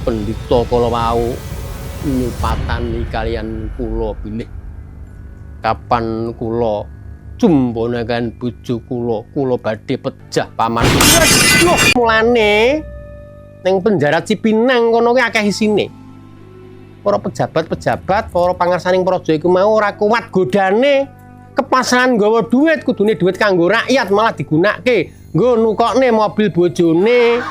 pendhita kala wau nyupatani kaliyan kula bilih kapan kula jumbonaken bojo kula badhe pejah paman. Mulane ning penjara Cipinang kono ki akeh isine. Para pejabat-pejabat, para pangarsaning praja iku mau ora kuat godane kepasaran nggawa dhuwit, kudune dhuwit kanggo rakyat malah digunakake nggo nukokne mobil bojone.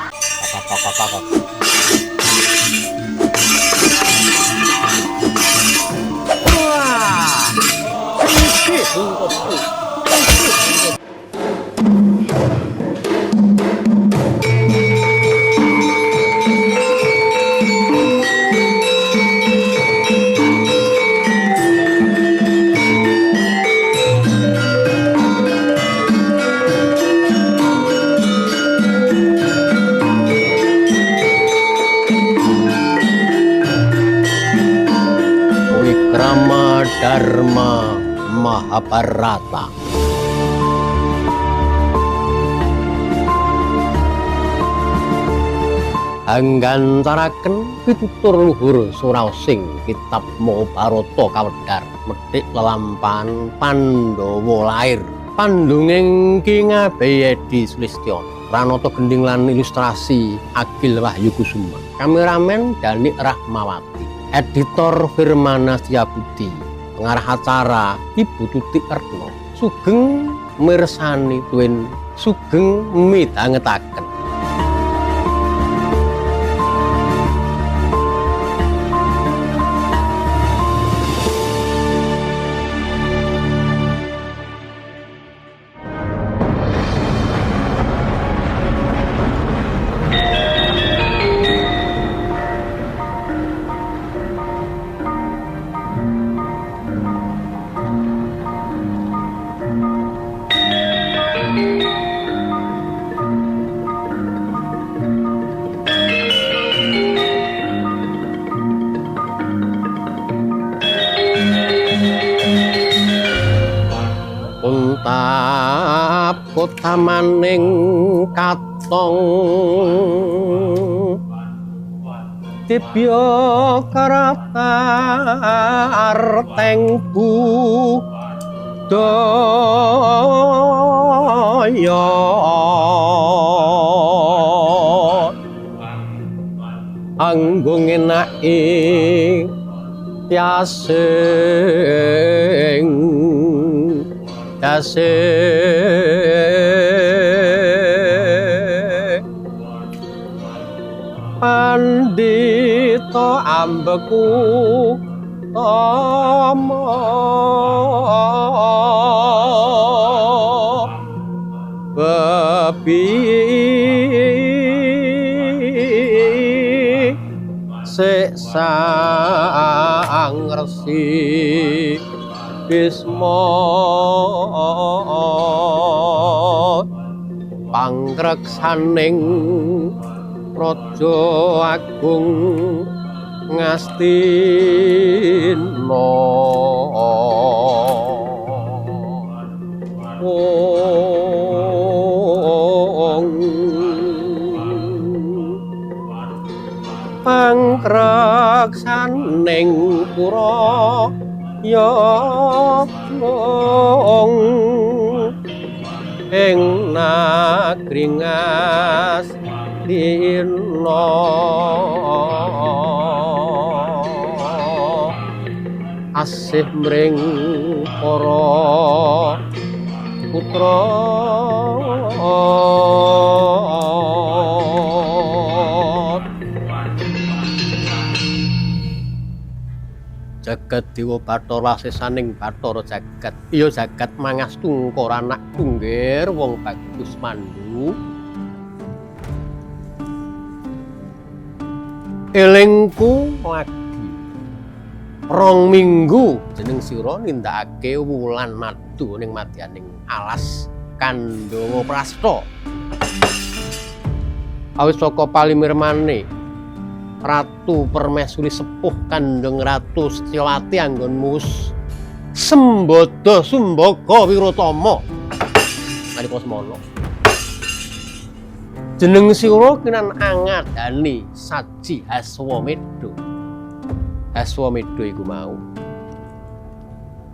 Wikrama Dharma Mahabharata. Anggantaraken pitutur luhur suraosing kitab Mahabharata kawedhar methik lelampahan Pandhawa lair. Pandongeng Ki Ngabayadi Sulistya. Pranata gending lan ilustrasi Agil Wahyu Kusuma. Kameramen Danik Rahmawati. Editor Firmana Setiabudi. Pengarah acara Ibu Tutik Retno. Sugeng mirsani tuwin sugeng midhangetaken. Tamaning katong dibya karatar tengku daya anggo ngenaki tiasing pandhita ambeku tama bebi sang resi Bisma pangreksaning Raja Agung Ngastina. Pangreksaning pura Yogong ing nagri Ngastina asih mring para putra jagat dewa Bathara sesaning Bathara jagat iya jagat mangastu karo anak tunggir wong bagus mandu elingku lagi 2 minggu jeneng sira nindakake wulan madu ning madyaning alas Kandhawa Prasta awis saka palimirmane Ratu Permaisuri sepuh Kanjeng Ratu Setyawati anggonmu Sembada Sumbaga Wiratama nalika semana Jeneng sira kinan angadani saji Aswamedha. Aswamedha iku mau.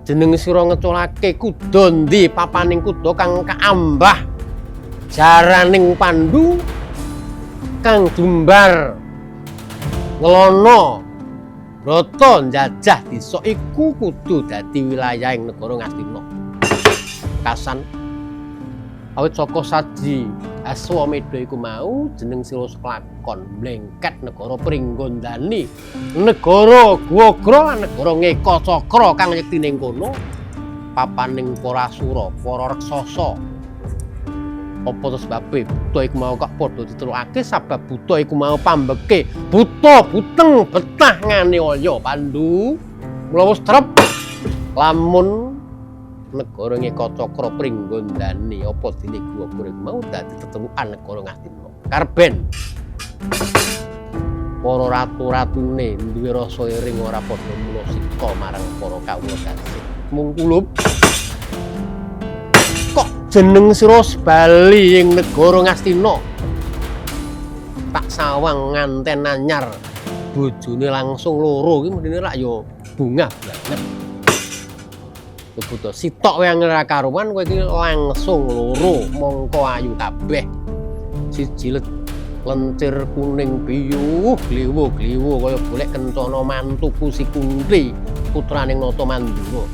Jeneng sira ngeculake kuda ndi papaning kuda kang kaambah jaraning Pandhu kang dumbar ngelono Brata njajah desa iku kudu dadi wilayahing negara Ngastina. Kasan awit saka saji Aswamedha iku mau jeneng sira kelakon mlengket negara Pringgondani, negara Gwagra, negara Ngekacakra kang yektine kono papaning para asura, para raksasa. Apa to sebabe buta iku mau kok padha ditelukake sabab buta iku mau pambeke buta buteng betah ngane Waya Pandhu. Mula wis trep lamun negara Ngekacakra Pringgondani apa dene Gwagra iku mau dadi tetelukan negara Ngastina. Karben para ratu-ratune duwe rasa iring ora padha mula sika marang para kawula dasih. Mung kulup kok jeneng sira Bali ing negara Ngastina. Tak sawang nganten anyar bojone langsung loro iki mendine rak ya bungah banget. Buta sitok wae ora karuan kowe iki langsung loro mongko ayu kabeh. Siji lencir kuning biyu gliwu-gliwu kaya golek kencana mantuku si Kunti putraning Nata Mandura.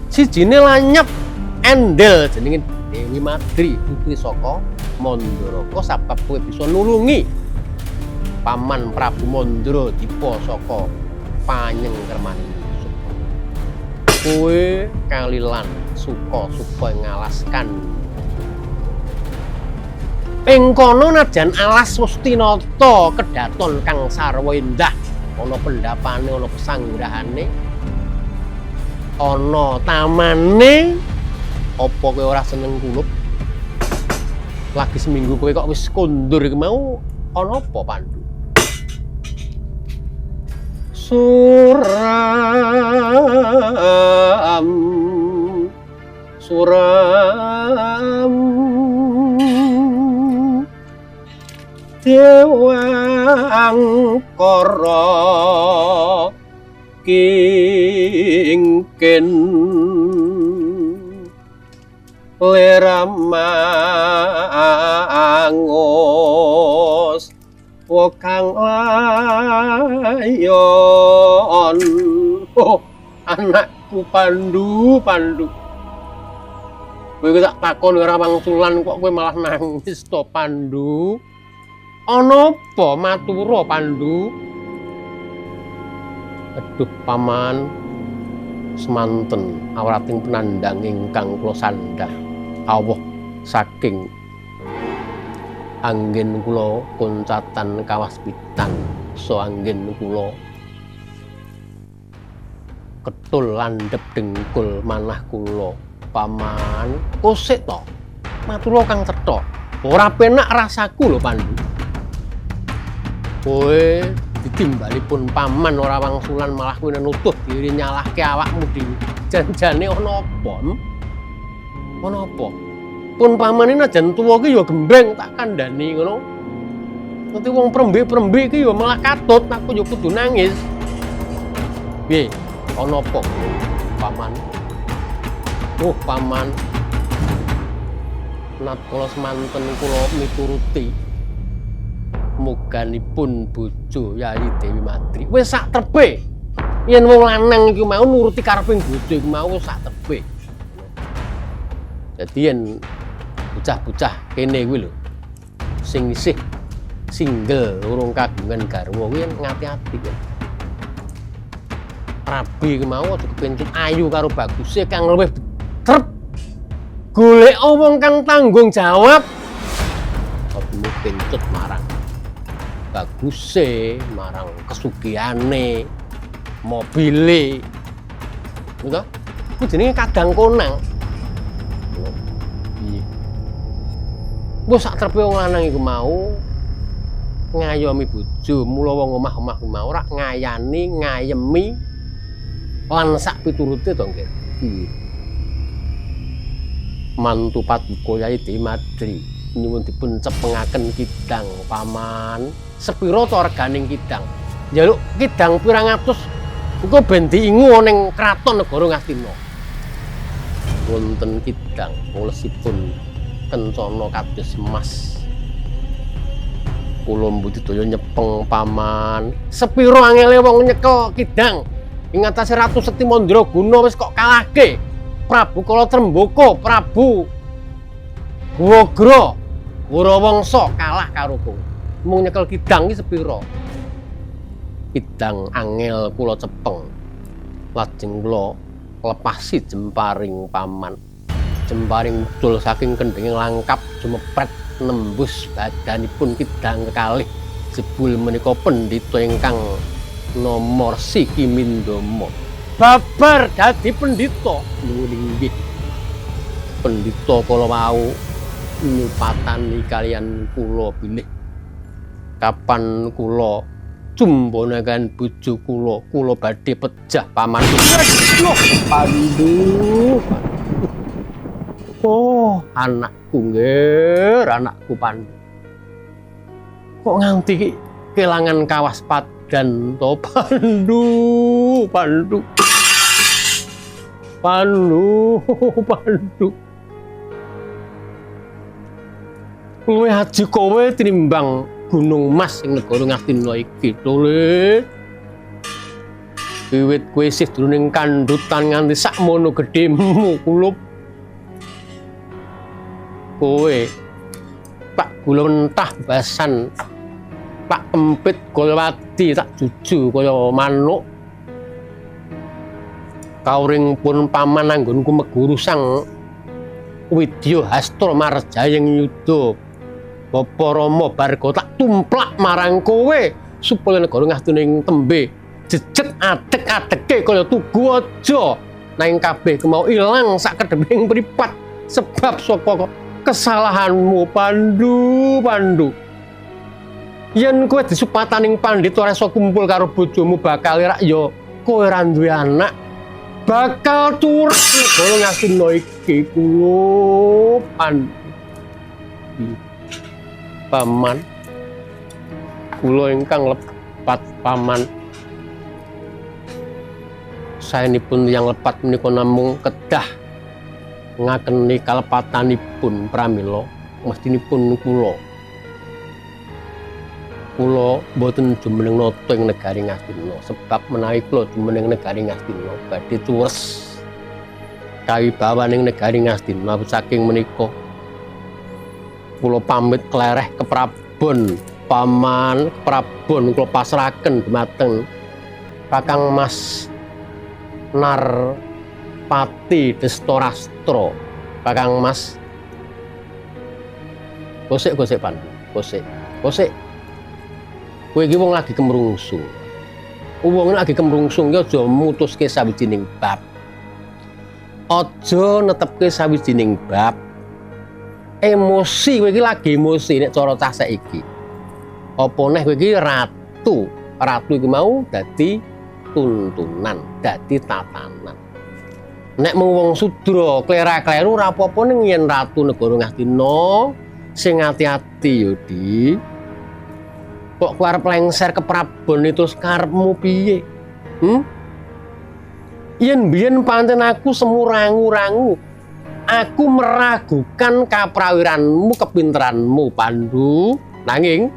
Sijine lanyep endel jenenge Dewi Madri putri saka Mandaraka sabab kowe bisa nulungi Paman Prabu Mandra dipa saka panyengkermaning kowe kalilan suka-suka ngalaskan. Ing kono najan alas Wastinata kedaton kang sarwa endah, ana pendapane, ana pesanggrahane, ana tamane. Apa kowe ora seneng kulup? Lagi seminggu kowe kok wis kondur iki mau ana apa Pandhu? Suram Dewangkara kingken leramangos kang layon. Oh, anakku Pandhu. Kowe tak takon ora wangsulan kok kowe malah nangis to Pandhu. Ana apa matura Pandhu? Aduh paman, semanten awrating penandang ingkang kula sandhah awuh saking anggen kula kuncatan kawaspitan so anggen kula ketul landhep dengkul manah kula paman. Kosik to matura kang cetha ora penak rasaku lho Pandhu. Kowe ditimbalipun paman ora wangsulan malah kowe nutuh diri nyalahke awakmu dhewe. Janjane ana apa? Ana apa? Pun pamane najan tuwa ki ya gembreng tak kandhani ngono. Nanti wong prembe-prembe ki ya malah katut, aku ya kudu nangis. Piye? Ana apa, paman? Oh, paman. Nat kula semanten kula mituruti muganipun bojo Yayi Dewi Madri wis sak terbe. Yen wong lanang iki mau nuruti kareping bojo iku mau sak terbe. Dadi yen bocah-bocah kene kuwi lho sing isih single urung kagungan garwa kuwi ngati-ati kuwi. Rabi iki mau aja kepencet ayu karo baguse kang luwih trep. Golek wong kang tanggung jawab. Aja kepencet marang baguse, marang kesugihane, mobile. Ngono. Ku jenenge kadang konang. Piye? Wis sak trepe wong lanang iku mau ngayomi bojo, mula wong omah-omah ku mau ora ngayani, ngayemi lan sak piturute to nggih. Piye? Mantu Paduka Yayi Dewi Madri nyuwun dipun cepengaken kidang paman. Sepiro to reganing kidang? Njaluk kidang pirang atus engko ben diingu ning kraton negara Ngastina. Wonten kidang ulesipun kencana kados emas. Kula mbudidaya nyepeng paman. Sepiro angele wong nyekel kidang ing atase Ratu Sekti Mandraguna wis kok kalahke Prabu Kalatrembaka, Prabu Wagra, Warawangsa kalah karo kowe. Mung nyekel kidang iki sepiro? Kidang angel kula cepeng. Lajeng kula lepasi jemparing paman. Jemparing mudul saking kendhing langkap jumepret nembus badanipun kidang kekalih. Jebul menika pendhita ingkang nomor Siki Mindama. Babar dadi pendhita. Nuwun inggih. Pendhita kala wau nyupatani kalian kula bilih. Kapan kula jumbonaken bojo kula badhe pejah paman. Pandu. Oh, anakku nggih, anakku Pandu. Kok nganti kelangan kawaspadan to Pandu, Pandu. Pandu, Pandu. Luwih aji kowe tinimbang Gunung Mas ing negara Ngastina iki to Le. Wiwit kowe isih jroning kandhutan nganti sakmono gedhemu kulup. Kowe Pak Gula Mentah Basan, Pak Empit Golwadi tak juju kaya manuk. Kauring pun paman anggonku meguru sang Widya Hastra Marjayeng Yuda. Bapa Rama Barga tak tumplak marang kowe supaya negara Ngastina ing tembe jejeg adeg-adege kaya tugu aja. Nanging kabeh kemau ilang sak kedheping mripat sebab saka kesalahanmu Pandu, Pandu. Yen kowe disupataning pandhita rasa kumpul karo bojomu bakal rak ya kowe ora duwe anak. Bakal turut negara Ngastina iki kula Pandu. Paman, kula ingkang lepat paman. Saenipun tiyang lepat menika namung kedah ngakeni kalepatanipun pramila mestinipun kula. Kula boten jumeneng nata ing negari Ngastina sebab menawi kula jumeneng negari Ngastina badhe tuwes kawibawaning negari Ngastina saking menika kula pamit klereh ke Prabon paman. Prabon kula pasrahaken dhumateng Kakang Mas Narpati Destorastra. Kakang Mas gosek Pandu, gosek. Kowe iki wong lagi kemrungsung. Wong lagi kemrungsung ya aja mutuske sawijining bab. Aja netepke sawijining bab. Emosi kowe iki lagi emosi nek cara cah saiki. Apa neh kowe iki ratu. Ratu iki mau dadi tuntunan, dadi tatanan. Nek mung wong sudra klera-kleru ora apa-apa ning yen ratu negara Ngastina sing ati-ati yo Di. Kok kowe arep lengser ke Prabon itu karepmu piye? Yen biyen pancen aku semu rangu-rangu. Aku meragukan kaprawiranmu, kepinteranmu Pandu. Nanging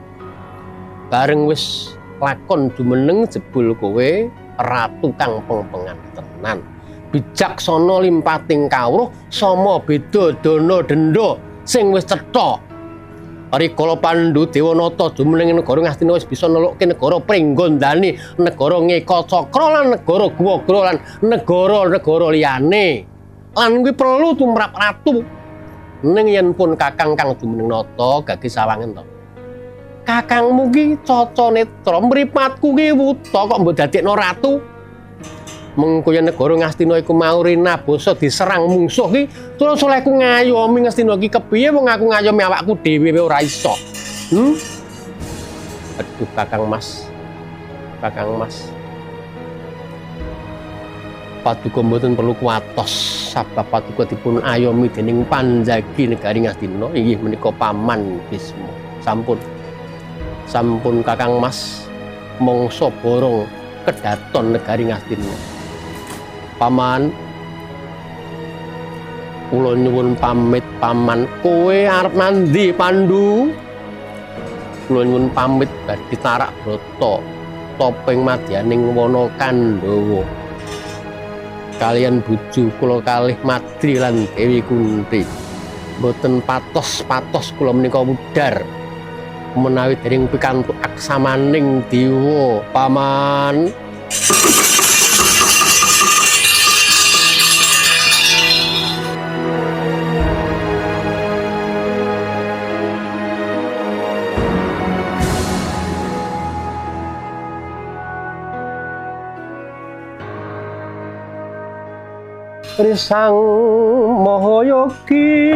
bareng wis lakon jumeneng jebul kowe ratu kang pengpengan tenan. Bijaksana limpating kawruh, sama beda dana denda sing wis cetha. Rikala Pandu Dewanata jumeneng negara Ngastina wis bisa nelukke negara Pringgondani, negara Ngekacakra lan negara Guwagra lan negara-negara liyane. Lan kuwi perlu tumrap ratu. Ning yen pun kakang kang jumeneng nata gage sawangen to. Kakangmu ki Caca Netra, mripatku ki wuta kok mbok dadekno ratu. Mengko yen negara Ngastina iku mau rinabasa diserang mungsuh ki, terus olehku ngayomi Ngastina ki kepiye wong aku ngayomi awakku dhewe ora iso. Aduh Kakang Mas. Kakang Mas. Paduka mboten perlu kuwatos. sabab paduka dipun ayomi dening Panjagi negari Ngastina inggih menika Paman Bisma. Sampun Kakang Mas mangsa borong kedaton negari Ngastina. Paman, kula nyuwun pamit Paman. Kowe arep nandi Pandu? Kula nyuwun pamit badhe tarak brata topeng madyaning wana Kandhawa. Kalian bojo kula kalih Madri lan Dewi Kunti. Mboten patos-patos kula menika wudar menawi dereng pikantuk aksamaning dewa, Paman. Risang Mahayogi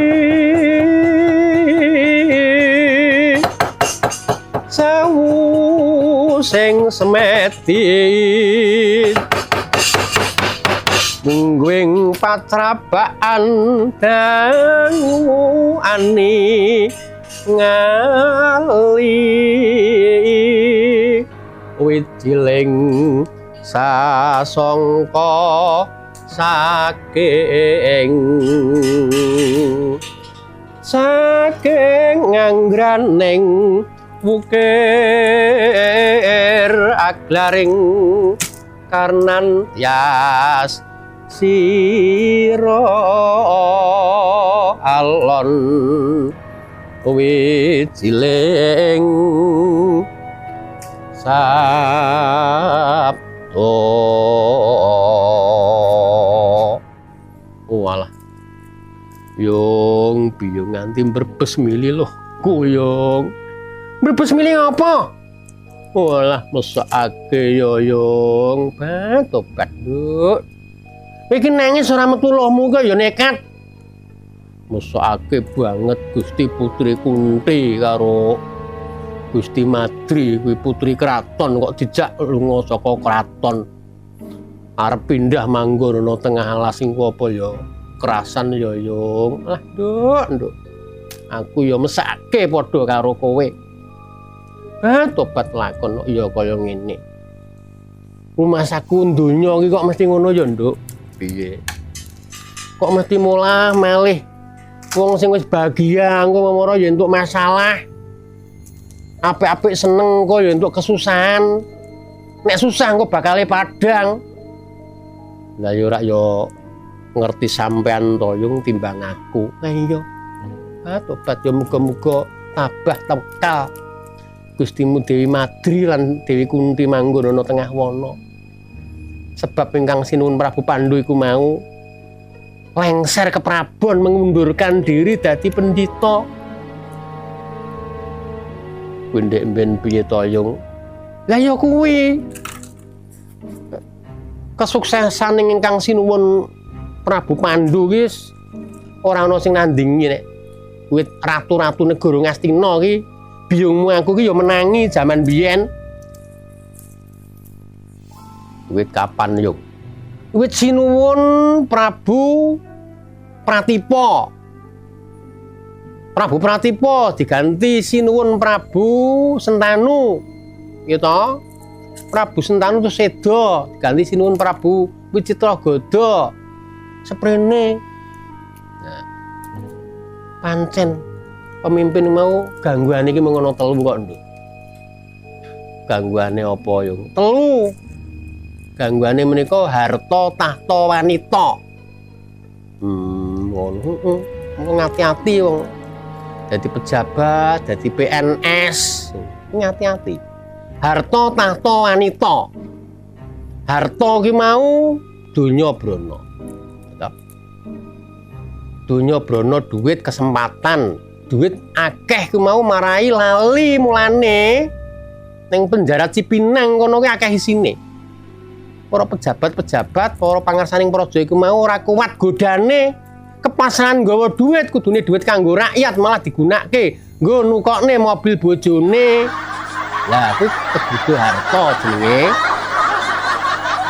sewu sing semedi mungguing patrabaan dangu ani ngali wijiling sasongko saking nganggraning wukir aglaring karnan tias sira alon wijiling sabto. Walah, Yung biyung nganti mbrebes mili loh, kuyung. Mbrebes mili ngapa? Walah, mesake yo Yung, tobat nduk. Iki nangis ora metu lohmu kok ya nekat. Mesake banget Gusti Putri Kunti karo Gusti Madri kuwi putri kraton kok dijak lunga saka kraton. Arep pindah manggon ana tengah alas sing apa ya kerasan ya Yung. Lah nduk. Aku ya mesake padha karo kowe. Tobat lakon ya kaya ngene. Rumah saku donya iki kok mesti ngono ya nduk. Piye? Kok mesti mulah malih wong sing wis bahagia engko memoro ya entuk masalah. Apik-apik seneng kok ya entuk kesusahan. Nek susah engko bakale padang. Lah yo ora yo ngerti sampean to Yung timbang aku. Lah iya. Tobat yo muga-muga tabah tekal. Gustimu Dewi Madri lan Dewi Kunti manggon ana tengah wana. Sebab ingkang sinuwun Prabu Pandu iku mau lengser ke Prabon mengundurkan diri dadi pendhita. Kuwi ndek mben piye to Yung? Lah ya kuwi. Kesuksesan ingkang sinuwun Prabu Pandu wis ora ana sing nandingi nek kuwi ratu-ratu negara Ngastina iki biyungmu aku ki ya menangi jaman biyen. Kuwi kapan Yung? Kuwi sinuwun Prabu Pratipa. Prabu Pratipa diganti sinuwun Prabu Sentanu. Gitu. Prabu Sentanu itu seda diganti sinuwun Prabu Wicitragada. Seprene. Nah, pancen pemimpin mau gangguane iki mung ana telu kok, Nduk. Gangguane apa, Yung? Telu. Gangguane menika harta, tahta, wanita. Ngono. Ngati-ati wong. Dadi pejabat, dadi PNS. Ngati-ati. Harta, tahta, wanita. Harta ki mau donya brana. Donya brana duit kesempatan. Duit akeh ku mau marai lali mulane ning penjara Cipinang kono ki akeh isine. Para pejabat-pejabat, para pangarsaning praja iku mau ora kuat godane kepasaran nggawa duit, kudune duit kanggo rakyat malah digunakake nggo nukokne mobil bojone. Lah kuwi kebutuh harta jenenge.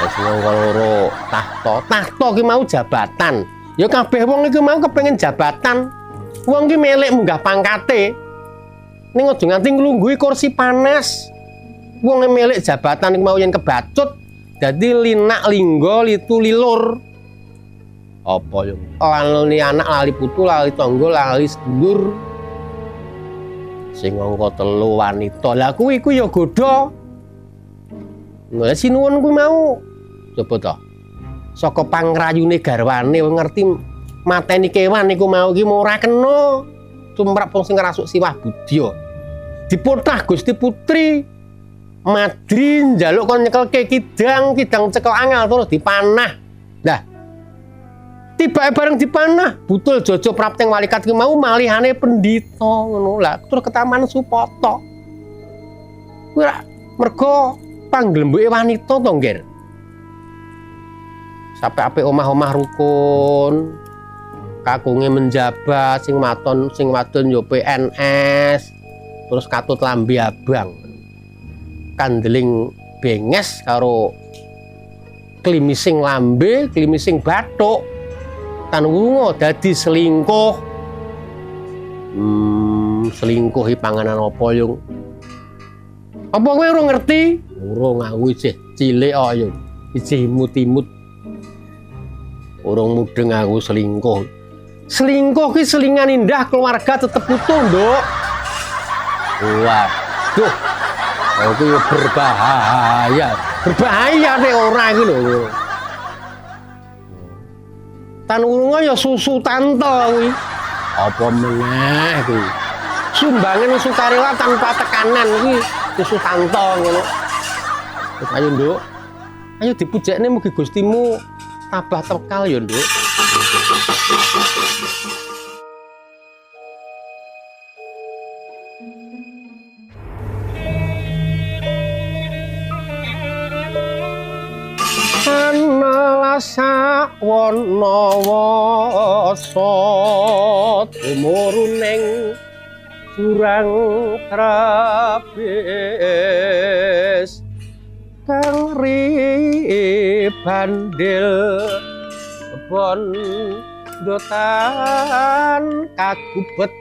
Wis loro tahta. Tahta ki mau jabatan. Ya kabeh wong iki mau kepengin jabatan. Wong iki melek munggah pangkate. Ning aja nganti nglungguhi kursi panas. Wong melek jabatan iki mau yen kebacut dadi linak linggo litu lilur. Apa yo? Lali anak lali putu lali tangga lali sedulur. Sing angka 3 wanita. Lah kuwi iku ya godha. Lah sinuwun kuwi mau coba to. Saka pangrayune garwane ngerti mateni kewan niku mau iki ora kena. Tumrap wong sing ngrasuk siwah budya. Diputah Gusti Putri. Madri njaluk kon nyekelke kidang cekel angel terus dipanah. Lah tiba bareng dipanah, butul Jojo Prapteng Walikat ki mau malihane pendhita ngono. Lah terus ketaman Supata. Kuwi ra mergo panglembuke wanita to, Ngger. Sampai apik omah-omah rukun. Kakunge menjabat sing wadon yo PNS. Terus katut lambe abang. Kandeling benges karo klimising lambe, klimising bathuk. Tan wungo dadi selingkuh. Selingkuhi panganan apa yung? Apa kowe ora ngerti? Urung aku isih cilik kok yo. Isih imut-imut. Urung mudeng aku selingkuh. Selingkuh ki selingan indah keluarga tetep utuh, Nduk. Waduh. Aku yo berbahaya. Berbahaya nek ora iki lho. Tan urunga ya susu tante kuwi. Apa meneh kuwi? Sumbangan sukarela tanpa tekanan kuwi susu tante ngono. Ayo, Nduk. Ayo dipujekne mugi Gustimu tabah tekal ya, Nduk. Sak wana wasa tumuruning jurang trabis kang ribandil bondotan kagubet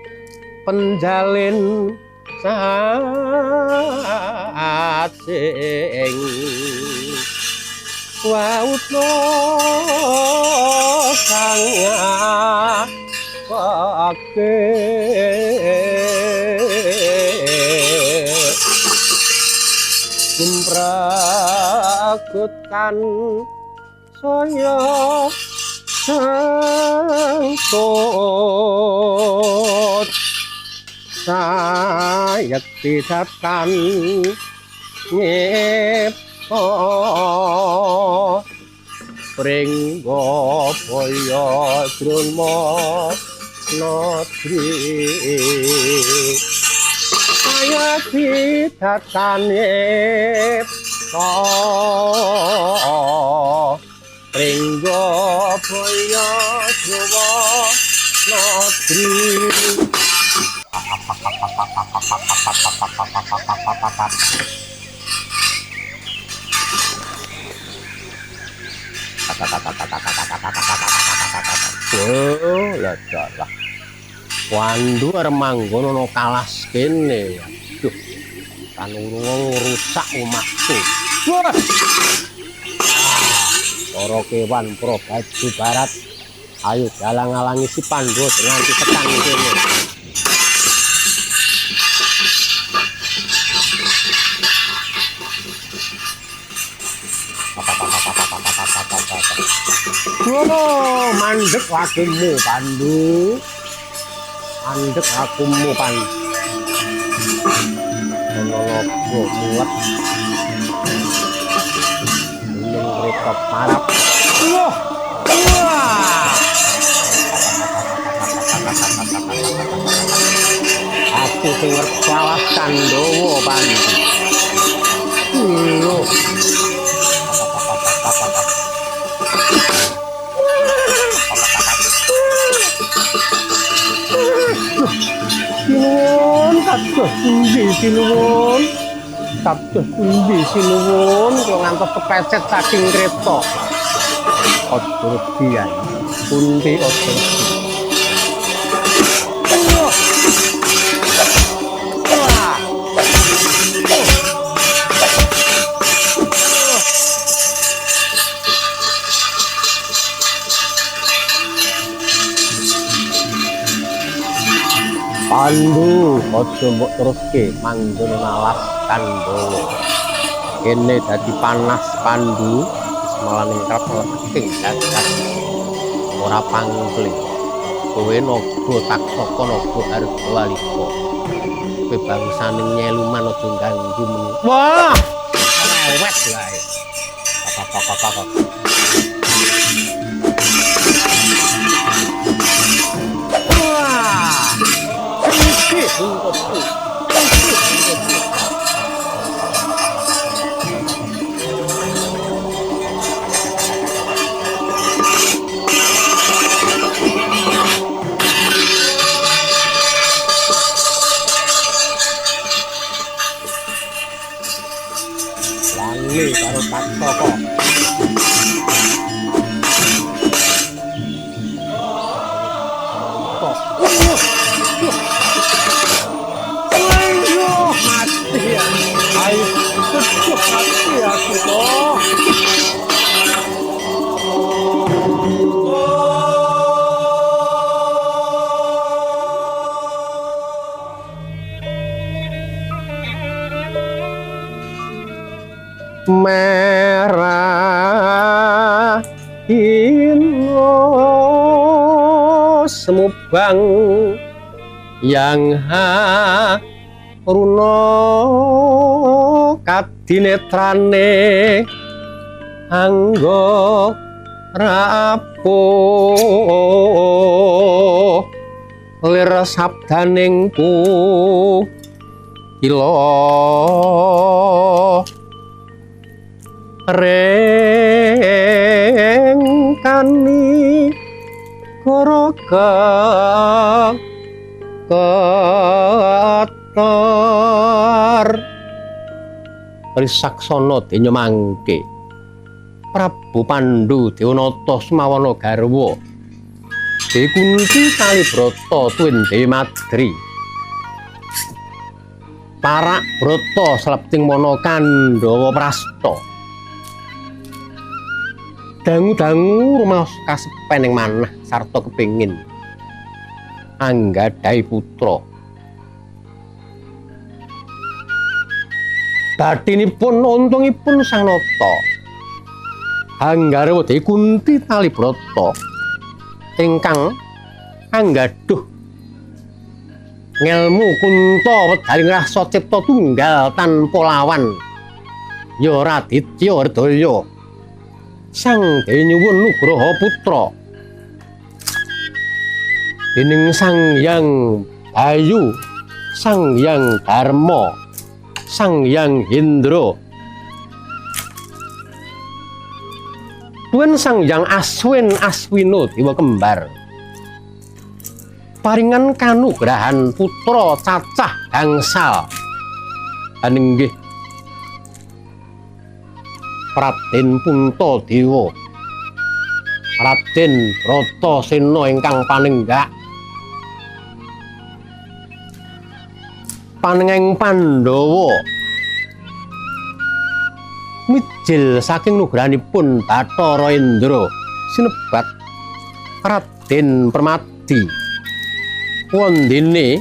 penjalin sasing wautno sang pake kumprakutan saya sangkut sayekti datan nyepo pringgo boyo drunma nadri sayekti datan nyepo pringgo boyo drunma nadri oh lah wandu arep manggon ana kalas kene. Aduh, kan urung rusak omahku. Wah. Para kewan pro baju barat. Ayo dalang-alangi si Pandhu nganti tekan kene. Wono mandek akumu Pandhu. Mandek akumu Pandhu. Ono muat. Ning repot parap. Wah. Wah. Aku sing ngersawas Kandawa Pandhu. Loh. Sinuwun kados pundi sinuwun? Kados pundi sinuwun kok ngantos kepecet saking kreta. aja wedi Kunti aja Pandu aja mbok teruske manggon nalas Kandawa. Kene dadi panas Pandu malah ningkrap saking dadak. Ora pangkli. Kowe naga taksaka naga Hargawalika. Kowe bangsane nyeluman aja ganggu men. Wah! Lewet wae. Kakak. Wangi karo taksaka. Merah ino semubang yang runo kadinetrane anggo rapuh lir sabdaning ilo rengkani koroga ketar Risaksana denya mangke Prabu Pandhu Dewanata Semawana garwa Dewi Kunti Kalibrata tuwin Dewi Madri Parak Brata slepting mana Kandawa Prasta dangu-dangu rumaos kasepen ing manah sarta kepingin anggadhahi putra batinipun untungipun Sang Nata anggarwa Dewi Kunti Kalibrata ingkang anggadhuh ngelmu kunta wedaling rasa cipta tunggal tanpa lawan ya Raditya Ardaya sang Dewi nyuwun nugraha putra dening Sang Hyang Bayu Sang Hyang Dharma Sang Hyang Indra tuwin Sang Hyang Aswina Dewa Kembar paringan kanugrahan putra cacah gangsal aninggih Raden Puntadewa Raden Bratasena ingkang panenggak panenging Pandhawa mijil saking nugrahanipun Bathara Indra sinebat Raden Permadi wondene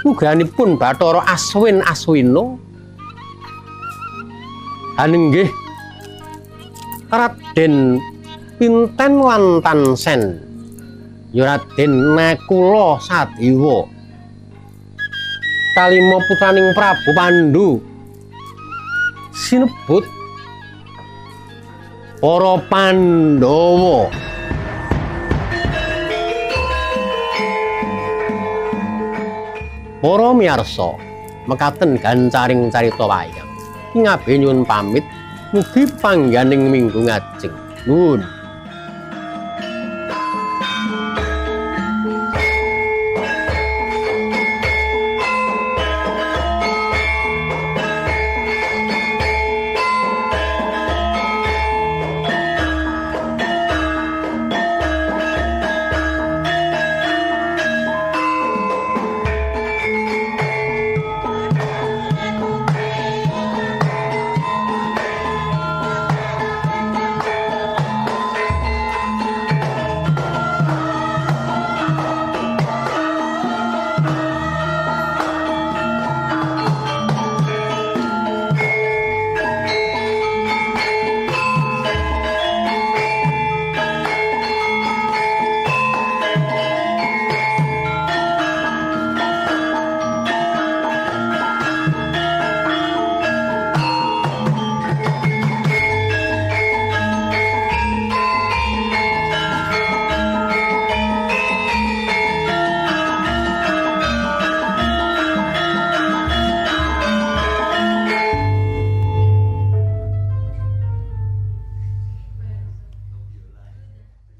nugrahanipun Bathara Aswina aninggih Raden Pinten lan Tansen ya Raden Nakula Sadewa kalima putraning Prabu Pandhu sinebut para Pandhawa para miyarsa mekaten gancaring carita wayang ngabe nyuwun pamit mugi pangganing minggu ngajeng nuwun.